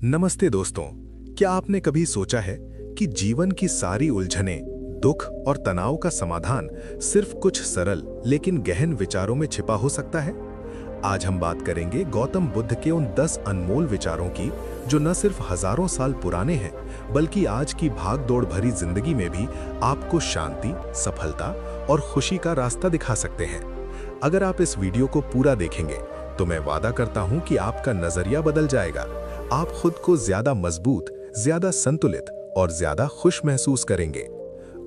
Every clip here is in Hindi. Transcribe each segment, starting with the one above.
नमस्ते दोस्तों। क्या आपने कभी सोचा है कि जीवन की सारी उलझनें, दुख और तनाव का समाधान सिर्फ कुछ सरल लेकिन गहन विचारों में छिपा हो सकता है? आज हम बात करेंगे गौतम बुद्ध के उन 10 अनमोल विचारों की जो न सिर्फ हजारों साल पुराने हैं बल्कि आज की भाग-दौड़ भरी जिंदगी में भी आपको शांति, सफलता और खुशी का रास्ता दिखा सकते हैं। अगर आप इस वीडियो को पूरा देखेंगे तो मैं वादा करता हूं कि आपका नजरिया बदल जाएगा। आप खुद को ज्यादा मजबूत, ज्यादा संतुलित और ज्यादा खुश महसूस करेंगे।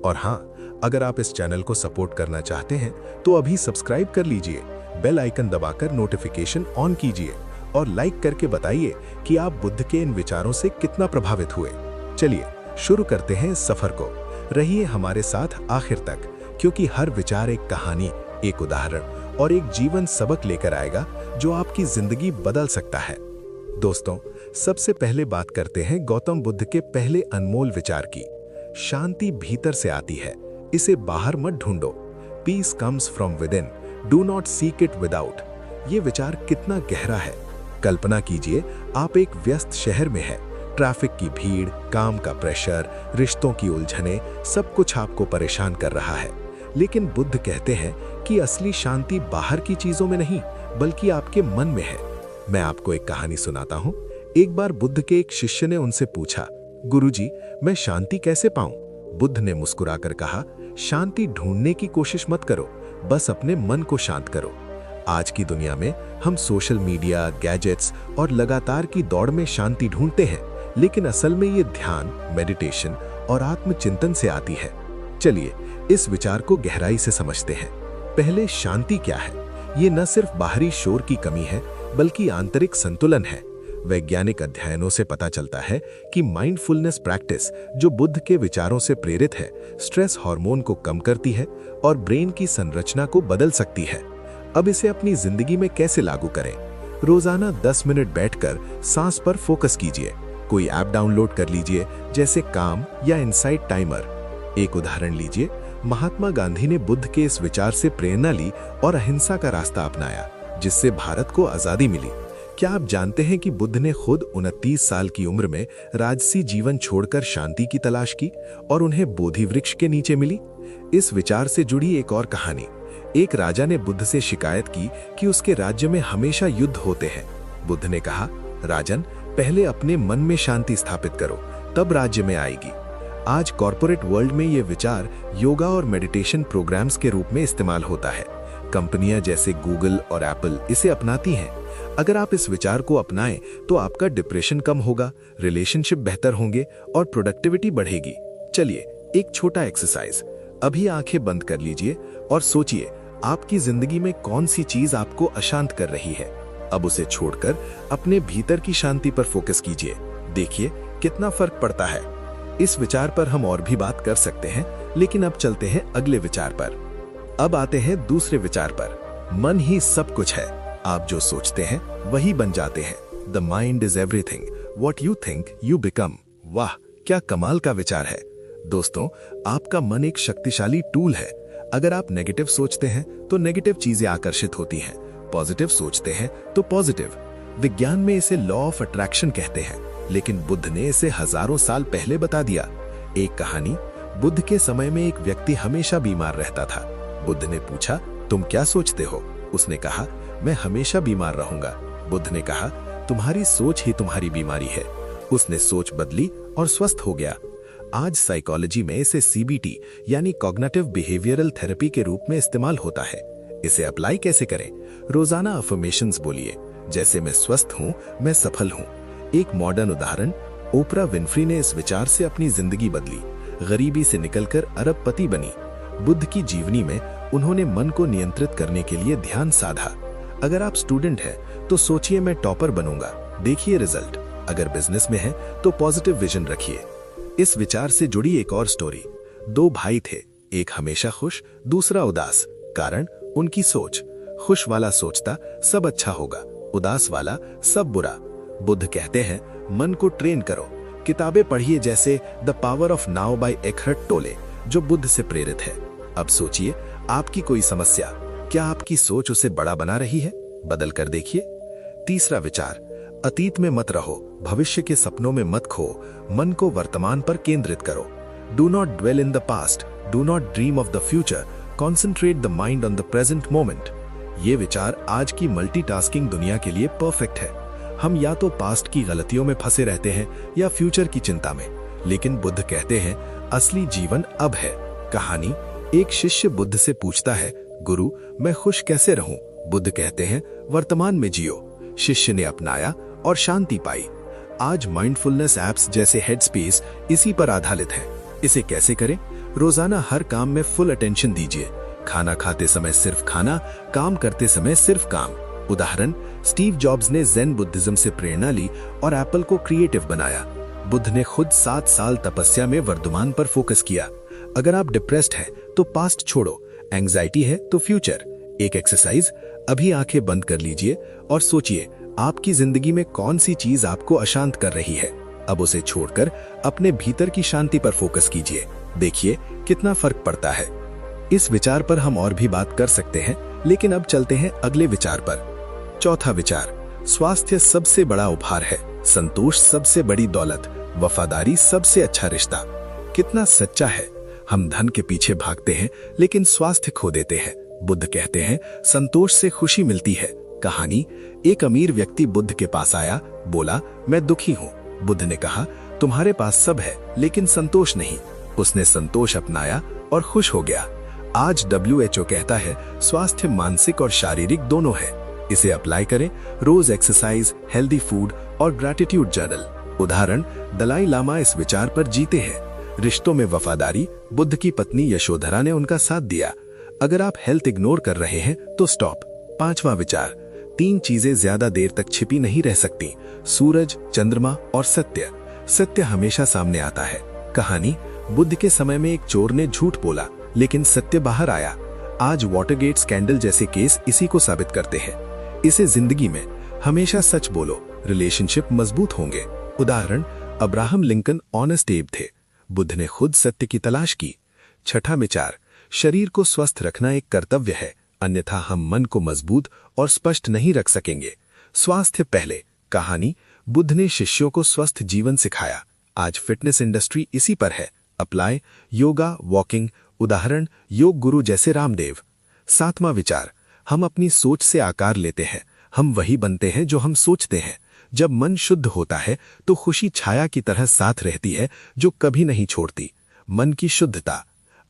और हाँ, अगर आप इस चैनल को सपोर्ट करना चाहते हैं तो अभी सब्सक्राइब कर लीजिए, बेल आइकन दबाकर नोटिफिकेशन ऑन कीजिए और लाइक करके बताइए कि आप बुद्ध के इन विचारों से कितना प्रभावित हुए। चलिए शुरू करते हैं इस सफर को। रहिए हमारे साथ आखिर तक, क्योंकि हर विचार एक कहानी, एक उदाहरण और एक जीवन सबक लेकर आएगा जो आपकी जिंदगी बदल सकता है। दोस्तों, सबसे पहले बात करते हैं गौतम बुद्ध के पहले अनमोल विचार की। शांति भीतर से आती है, इसे बाहर मत ढूंढो। Peace comes from within, do not seek it without. ये विचार कितना गहरा है। कल्पना कीजिए, आप एक व्यस्त शहर में हैं। ट्रैफिक की भीड़, काम का प्रेशर, रिश्तों की उलझनें, सब कुछ आपको परेशान कर रहा है। लेकिन बुद्ध कहते हैं कि असली शांति बाहर की चीजों में नहीं बल्कि आपके मन में है। मैं आपको एक कहानी सुनाता हूँ। एक बार बुद्ध के एक शिष्य ने उनसे पूछा, गुरुजी, मैं शांति कैसे पाऊं? बुद्ध ने मुस्कुराकर कहा, शांति ढूंढने की कोशिश मत करो, बस अपने मन को शांत करो। आज की दुनिया में हम सोशल मीडिया, गैजेट्स और लगातार की दौड़ में शांति ढूंढते हैं, लेकिन असल में ये ध्यान, मेडिटेशन और आत्मचिंतन से आती है। चलिए इस विचार को गहराई से समझते हैं। पहले, शांति क्या है? ये न सिर्फ बाहरी शोर की कमी है बल्कि आंतरिक संतुलन है। वैज्ञानिक अध्ययनों से पता चलता है कि माइंडफुलनेस प्रैक्टिस, जो बुद्ध के विचारों से प्रेरित है, स्ट्रेस हार्मोन को कम करती है और ब्रेन की संरचना को बदल सकती है। अब इसे अपनी जिंदगी में कैसे लागू करें? रोजाना 10 मिनट बैठकर सांस पर फोकस कीजिए। कोई ऐप डाउनलोड कर लीजिए, जैसे काम या इनसाइट टाइमर। एक उदाहरण लीजिए, महात्मा गांधी ने बुद्ध के इस विचार से प्रेरणा ली और अहिंसा का रास्ता अपनाया, जिससे भारत को आजादी मिली। क्या आप जानते हैं कि बुद्ध ने खुद 29 साल की उम्र में राजसी जीवन छोड़कर शांति की तलाश की और उन्हें बोधि वृक्ष के नीचे मिली? इस विचार से जुड़ी एक और कहानी। एक राजा ने बुद्ध से शिकायत की कि उसके राज्य में हमेशा युद्ध होते हैं। बुद्ध ने कहा, राजन, पहले अपने मन में शांति स्थापित करो, तब राज्य में आएगी। आज कॉर्पोरेट वर्ल्ड में ये विचार योगा और मेडिटेशन प्रोग्राम्स के रूप में इस्तेमाल होता है। कंपनियां जैसे गूगल और एप्पल इसे अपनाती हैं। अगर आप इस विचार को अपनाएं तो आपका डिप्रेशन कम होगा, रिलेशनशिप बेहतर होंगे और प्रोडक्टिविटी बढ़ेगी। चलिए एक छोटा एक्सरसाइज। अभी आंखें बंद कर लीजिए और सोचिए, आपकी जिंदगी में कौन सी चीज आपको अशांत कर रही है। अब उसे छोड़कर अपने भीतर की शांति पर फोकस कीजिए। देखिए कितना फर्क पड़ता है। इस विचार पर हम और भी बात कर सकते हैं, लेकिन अब चलते हैं अगले विचार पर। अब आते हैं दूसरे विचार पर। मन ही सब कुछ है। आप जो सोचते हैं वही बन जाते हैं। The mind is everything, what you think you become. वाह, क्या कमाल का विचार है। दोस्तों, आपका मन एक शक्तिशाली टूल है। अगर आप नेगेटिव सोचते हैं तो नेगेटिव चीजें आकर्षित होती हैं, पॉजिटिव सोचते हैं तो पॉजिटिव। विज्ञान में इसे लॉ ऑफ अट्रैक्शन कहते हैं, लेकिन बुद्ध ने इसे हजारों साल पहले बता दिया। एक कहानी। बुद्ध के समय में एक व्यक्ति हमेशा बीमार रहता था। बुद्ध ने पूछा, तुम क्या सोचते हो? उसने कहा, मैं हमेशा बीमार रहूंगा। बुद्ध ने कहा, तुम्हारी सोच ही तुम्हारी बीमारी है। उसने सोच बदली और स्वस्थ हो गया। आज साइकोलॉजी में इसे सीबीटी यानी कॉग्निटिव बिहेवियरल थेरेपी के रूप में इस्तेमाल होता है। इसे अप्लाई कैसे करें? रोजाना अफर्मेशंस बोलिए, जैसे मैं स्वस्थ हूं, मैं सफल हूं। एक मॉडर्न उदाहरण, ओपरा विनफ्री ने इस विचार से अपनी जिंदगी बदली। गरीबी से निकलकर अरबपति बनी। बुद्ध की जीवनी में उन्होंने मन को नियंत्रित करने के लिए ध्यान साधा। अगर आप स्टूडेंट हैं तो सोचिए, मैं टॉपर बनूंगा, देखिए रिजल्ट। अगर बिजनेस में है तो पॉजिटिव विजन रखिए। इस विचार से जुड़ी एक और स्टोरी। 2 भाई थे, एक हमेशा खुश, दूसरा उदास। कारण उनकी सोच। खुश वाला सोचता सब अच्छा होगा, उदास वाला सब बुरा। बुद्ध कहते हैं, मन को ट्रेन करो। किताबें पढ़िए, जैसे the power of now by Eckhart Tolle, जो बुद्ध से प्रेरित है। अब सोचिए, आपकी कोई समस्या, क्या आपकी सोच उसे बड़ा बना रही है? बदल कर देखिए। तीसरा विचार, अतीत में मत रहो, भविष्य के सपनों में मत खो, मन को वर्तमान पर केंद्रित करो। Do not dwell in the past, do not dream of the future, concentrate the mind on the present moment. ये विचार आज की मल्टीटास्किंग दुनिया के लिए परफेक्ट है। हम या तो पास्ट की गलतियों में फंसे रहते हैं या फ्यूचर की चिंता में, लेकिन बुद्ध कहते हैं असली जीवन अब है। कहानी, एक शिष्य बुद्ध से पूछता है, गुरु मैं खुश कैसे रहूं? बुद्ध कहते हैं वर्तमान में जियो। शिष्य ने अपनाया और शांति पाई। आज माइंडफुलनेस एप्स जैसे हेडस्पेस इसी पर आधारित है। इसे कैसे करें? रोजाना हर काम में फुल अटेंशन दीजिए। खाना खाते समय सिर्फ खाना, काम करते समय सिर्फ काम। उदाहरण, स्टीव जॉब्स ने ज़ेन बुद्धिज्म से प्रेरणा ली और एप्पल को क्रिएटिव बनाया। बुद्ध ने खुद 7 साल तपस्या में वर्तमान पर फोकस किया। अगर आप डिप्रेस्ड हैं तो पास्ट छोड़ो, एंग्जाइटी है तो फ्यूचर। एक एक्सरसाइज, अभी आंखें बंद कर लीजिए और सोचिए आपकी जिंदगी में कौन सी चीज आपको अशांत कर रही है। अब उसे छोड़कर अपने भीतर की शांति पर फोकस कीजिए। देखिए कितना फर्क पड़ता है। इस विचार पर हम और भी बात कर सकते हैं, लेकिन अब चलते हैं अगले विचार पर। चौथा विचार, स्वास्थ्य सबसे बड़ा उपहार है, संतोष सबसे बड़ी दौलत, वफादारी सबसे अच्छा रिश्ता। कितना सच्चा है। हम धन के पीछे भागते हैं लेकिन स्वास्थ्य खो देते हैं। बुद्ध कहते हैं संतोष से खुशी मिलती है। कहानी, एक अमीर व्यक्ति बुद्ध के पास आया, बोला मैं दुखी हूँ। बुद्ध ने कहा तुम्हारे पास सब है लेकिन संतोष नहीं। उसने संतोष अपनाया और खुश हो गया। आज WHO कहता है स्वास्थ्य मानसिक और शारीरिक दोनों है। इसे अप्लाई करें। रोज एक्सरसाइज, हेल्दी फूड और ग्रैटिट्यूड जर्नल। उदाहरण, दलाई लामा इस विचार पर जीते हैं। रिश्तों में वफादारी, बुद्ध की पत्नी यशोधरा ने उनका साथ दिया। अगर आप हेल्थ इग्नोर कर रहे हैं तो स्टॉप। पांचवा विचार, 3 चीजें ज्यादा देर तक छिपी नहीं रह सकती, सूरज, चंद्रमा और सत्य। सत्य हमेशा सामने आता है। कहानी, बुद्ध के समय में एक चोर ने झूठ बोला लेकिन सत्य बाहर आया। आज वाटरगेट स्कैंडल जैसे केस इसी को साबित करते हैं। इसे जिंदगी में हमेशा सच बोलो, रिलेशनशिप मजबूत होंगे। उदाहरण, अब्राहम लिंकन ऑनेस्ट एब थे। बुद्ध ने खुद सत्य की तलाश की। छठा विचार, शरीर को स्वस्थ रखना एक कर्तव्य है, अन्यथा हम मन को मजबूत और स्पष्ट नहीं रख सकेंगे। स्वास्थ्य पहले। कहानी, बुद्ध ने शिष्यों को स्वस्थ जीवन सिखाया। आज फिटनेस इंडस्ट्री इसी पर है। Apply, yoga, walking. उदाहरण, योग गुरु जैसे रामदेव। सातवां विचार, हम अपनी सोच से आकार लेते हैं, हम वही बनते हैं जो हम सोचते हैं। जब मन शुद्ध होता है तो खुशी छाया की तरह साथ रहती है जो कभी नहीं छोड़ती। मन की शुद्धता।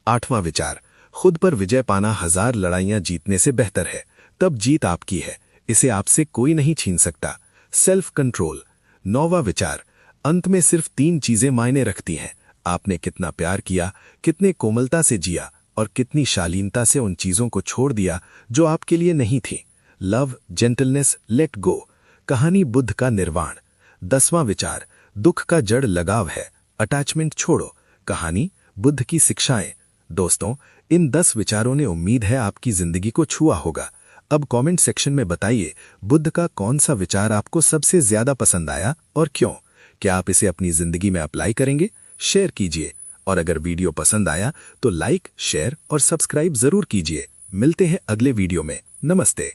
आठवां विचार, खुद पर विजय पाना 1000 लड़ाइयां जीतने से बेहतर है। तब जीत आपकी है, इसे आपसे कोई नहीं छीन सकता। Self control. नौवां विचार, अंत में सिर्फ 3 चीजें मायने रखती हैं, आपने कितना प्यार किया, कितने कोमलता से जिया और कितनी शालीनता से उन चीजों को छोड़ दिया जो आपके लिए नहीं थी। Love, gentleness, let go. कहानी, बुद्ध का निर्वाण। 10वां विचार, दुख का जड़ लगाव है, अटैचमेंट छोड़ो। कहानी, बुद्ध की शिक्षाएं। दोस्तों, इन 10 विचारों ने उम्मीद है आपकी जिंदगी को छुआ होगा। अब कमेंट सेक्शन में बताइए बुद्ध का कौन सा विचार आपको सबसे ज्यादा पसंद आया और क्यों। क्या आप इसे अपनी जिंदगी में अप्लाई करेंगे? शेयर कीजिए और अगर वीडियो पसंद आया तो लाइक, शेयर और सब्सक्राइब जरूर कीजिए। मिलते हैं अगले वीडियो में। नमस्ते।